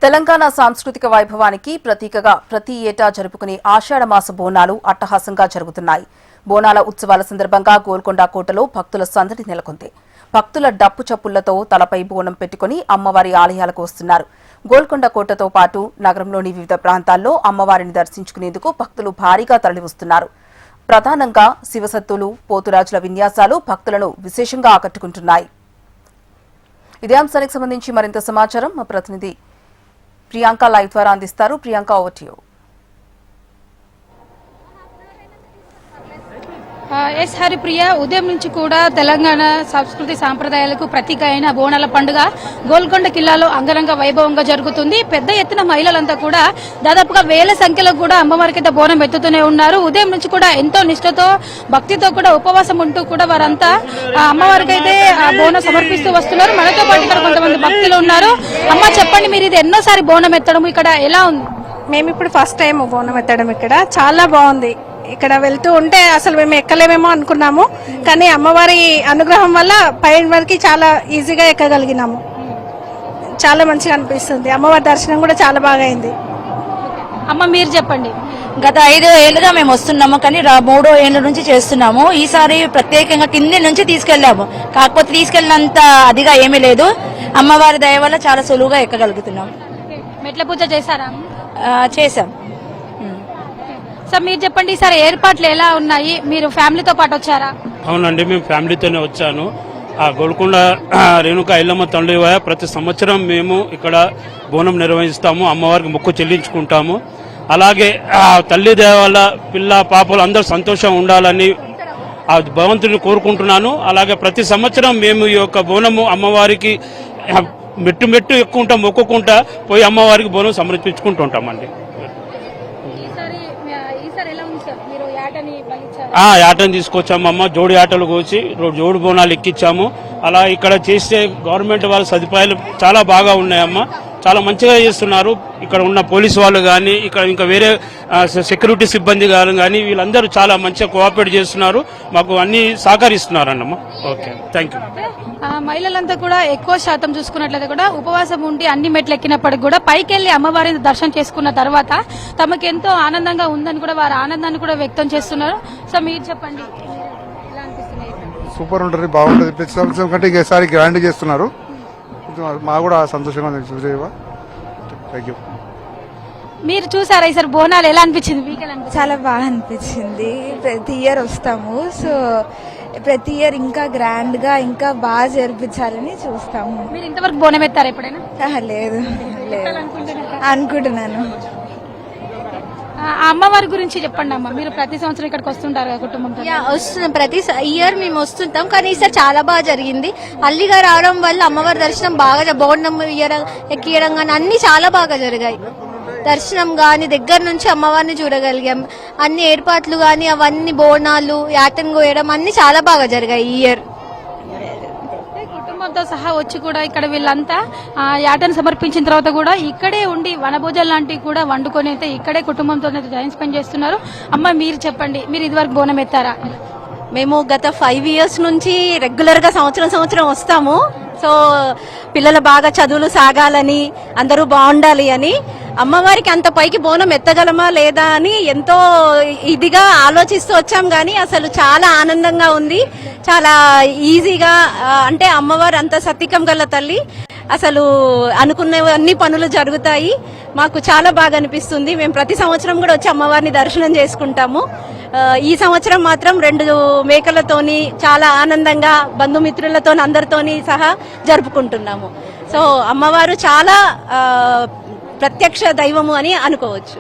తెలంగాణ సాంస్కృతిక వైభవానికి ప్రతీకగా ప్రతి ఏటా జరుపుకునే ఆషాఢమాస బోనాలు అట్టహాసంగా జరుగుతున్నాయి. బోనాల ఉత్సవాల సందర్భంగా గోల్కొండ కోటలో భక్తుల సందడి నెలకొంది. భక్తుల డప్పు చప్పుళ్లతో తలపై బోనం పెట్టుకుని అమ్మవారి ఆలయాలకు వస్తున్నారు. గోల్కొండ కోటతో పాటు నగరంలోని వివిధ ప్రాంతాల్లో అమ్మవారిని దర్శించుకునేందుకు భక్తులు భారీగా తరలివస్తున్నారు. ప్రధానంగా శివసత్తులు, పోతురాజుల విన్యాసాలు భక్తులను విశేషంగా ఆకట్టుకుంటున్నాయి. ఇదే అంశానికి సంబంధించి మరింత సమాచారం మా ప్రతినిధి ప్రియాంక లైవ్ ద్వారా అందిస్తారు. Priyanka, over to you. S Haripriya, ఉదయం నుంచి కూడా తెలంగాణ సంస్కృతి సాంప్రదాయాలకు ప్రతీక అయిన బోనాల పండుగ గోల్కొండ కిల్లాలో అంగరంగ వైభవంగా జరుగుతుంది. పెద్ద ఎత్తున మహిళలంతా కూడా దాదాపుగా వేల సంఖ్యలో కూడా అమ్మవారికి అయితే బోనం ఎత్తుతూనే ఉన్నారు. ఉదయం నుంచి కూడా ఎంతో నిష్ఠతో భక్తితో కూడా ఉపవాసం ఉంటూ కూడా వారంతా అమ్మవారికి అయితే బోనం సమర్పిస్తూ వస్తున్నారు. మనతో పాటు ఇక్కడ కొంతమంది భక్తులు ఉన్నారు. అమ్మ, చెప్పండి, మీరు ఇది ఎన్నోసారి బోనం ఎత్తడం ఇక్కడ ఎలా ఉంది? మేము ఇప్పుడు ఫస్ట్ టైం బోనం ఎత్తడం. ఇక్కడ చాలా బాగుంది. ఇక్కడ వెళ్తూ ఉంటే అసలు మేము ఎక్కలేమేమో అనుకున్నాము, కానీ అమ్మవారి అనుగ్రహం వల్ల పైన వరకు చాలా ఈజీగా ఎక్కగలిగినాము. చాలా మంచిగా అనిపిస్తుంది. అమ్మవారి దర్శనం కూడా చాలా బాగా అయింది. అమ్మ, మీరు చెప్పండి. గత 5 ఏళ్లుగా మేము వస్తున్నాము, కానీ 3వ ఏళ్ల నుంచి చేస్తున్నాము. ఈసారి ప్రత్యేకంగా కింది నుంచి తీసుకెళ్లాము, కాకపోతే తీసుకెళ్లినంత అదిగా ఏమీ లేదు. అమ్మవారి దయ వల్ల చాలా సులువుగా ఎక్కగలుగుతున్నాము. మెట్ల పూజ చేశారా? చేశాం. సార్, మీరు చెప్పండి, ఈసారి ఏర్పాట్లు ఎలా ఉన్నాయి? మీరు ఫ్యామిలీతో పాటు వచ్చారా? అవునండి, మేము ఫ్యామిలీతోనే వచ్చాను. ఆ గోల్కొండ రేణుకా ఎల్లమ్మ తండ్రి ప్రతి సంవత్సరం మేము ఇక్కడ బోనం నిర్వహిస్తాము, అమ్మవారికి మొక్కు చెల్లించుకుంటాము. అలాగే తల్లి దేవాల పిల్ల పాపలు అందరూ సంతోషంగా ఉండాలని ఆ భగవంతుని కోరుకుంటున్నాను. అలాగే ప్రతి సంవత్సరం మేము ఈ యొక్క బోనము అమ్మవారికి మెట్టు ఎక్కుంటా మొక్కుకుంటా పోయి అమ్మవారికి బోనం సమర్పించుకుంటూ ఉంటామండి. యాటను తీసుకొచ్చాము అమ్మ, జోడి ఆటలు కోసి జోడు బోనాలు ఎక్కించాము. అలా ఇక్కడ చేసే గవర్నమెంట్ వాళ్ళ సదుపాయాలు చాలా బాగా ఉన్నాయమ్మ, చాలా మంచిగా చేస్తున్నారు. ఇక్కడ ఉన్న పోలీసు వాళ్ళు కానీ, ఇక్కడ ఇంకా వేరే సెక్యూరిటీ సిబ్బంది కానీ వీళ్ళందరూ చాలా మంచిగా కోఆపరేట్ చేస్తున్నారు, మాకు అన్ని సహకరిస్తున్నారన్నమ్మా. Okay, thank you. మహిళలంతా కూడా ఎక్కువ శాతం చూసుకున్నట్లయితే కూడా ఉపవాసం ఉండి అన్ని మెట్లు ఎక్కినప్పటికి కూడా పైకి వెళ్లి అమ్మవారిని దర్శనం చేసుకున్న తర్వాత తమకు ఎంతో ఆనందంగా ఉందని కూడా వారి ఆనందాన్ని కూడా వ్యక్తం చేస్తున్నారు. సో మీరు చెప్పండి, సూపర్ ఉంటుంది, బాగుంటుంది. ప్రతి సంవత్సరం కంటే ఇంకోసారి గ్రాండ్ చేస్తున్నారు, మాకు కూడా సంతోషంగా ఉంది. Thank you. మీరు చూసారా ఈసారి బోనాలు ఎలా అనిపించింది? మీకు చాలా బాగా అనిపించింది. ప్రతి ఇయర్ వస్తాము, సో ప్రతి ఇయర్ ఇంకా గ్రాండ్ గా ఇంకా బాగా జరిపించాలని చూస్తాము. మీరు ఇంతవరకు బోనం ఎత్తారా ఎప్పుడైనా? లేదు అనుకుంటున్నాను. అమ్మవారి గురించి చెప్పండి అమ్మ. మీరు ప్రతి సంవత్సరం ఇక్కడికి వస్తుంటారు కుటుంబంతో? వస్తున్నాం, ప్రతి ఇయర్ మేము వస్తుంటాం, కానీ ఈసారి చాలా బాగా జరిగింది. అల్లిగా రావడం వల్ల అమ్మవారి దర్శనం బాగా బోనం ఎక్కియడం కానీ అన్ని చాలా బాగా జరిగాయి. దర్శనం గాని దగ్గర నుంచి అమ్మవారిని చూడగలిగాం. అన్ని ఏర్పాట్లు గాని అవన్నీ బోనాలు యాటను కోయడం అన్ని చాలా బాగా జరిగాయి ఈ ఇయర్. కుటుంబంతో సహా వచ్చి కూడా ఇక్కడ వీళ్ళంతా యాటను సమర్పించిన తర్వాత కూడా ఇక్కడే ఉండి వనభోజనం లాంటివి కూడా వండుకొని అయితే ఇక్కడే కుటుంబంతో టైం స్పెండ్ చేస్తున్నారు. అమ్మ, మీరు చెప్పండి, మీరు ఇదివరకు బోనం ఎత్తారా? మేము గత 5 ఇయర్స్ నుంచి రెగ్యులర్ గా సంవత్సరం వస్తాము. సో పిల్లలు బాగా చదువులు సాగాలని, అందరూ బాగుండాలి అని అమ్మవారికి అంత పైకి బోనం ఎత్తగలమా లేదా అని ఎంతో ఇదిగా ఆలోచిస్తూ వచ్చాం. కానీ అసలు చాలా ఆనందంగా ఉంది, చాలా ఈజీగా. అంటే అమ్మవారు అంత సత్తికం గల తల్లి, అసలు అనుకున్న అన్ని పనులు జరుగుతాయి. మాకు చాలా బాగా అనిపిస్తుంది. మేము ప్రతి సంవత్సరం కూడా వచ్చి అమ్మవారిని దర్శనం చేసుకుంటాము. ఈ సంవత్సరం మాత్రం 2 మేకలతోని చాలా ఆనందంగా బంధుమిత్రులతో అందరితోని సహా జరుపుకుంటున్నాము. సో అమ్మవారు చాలా ప్రత్యక్ష దైవము అని అనుకోవచ్చు.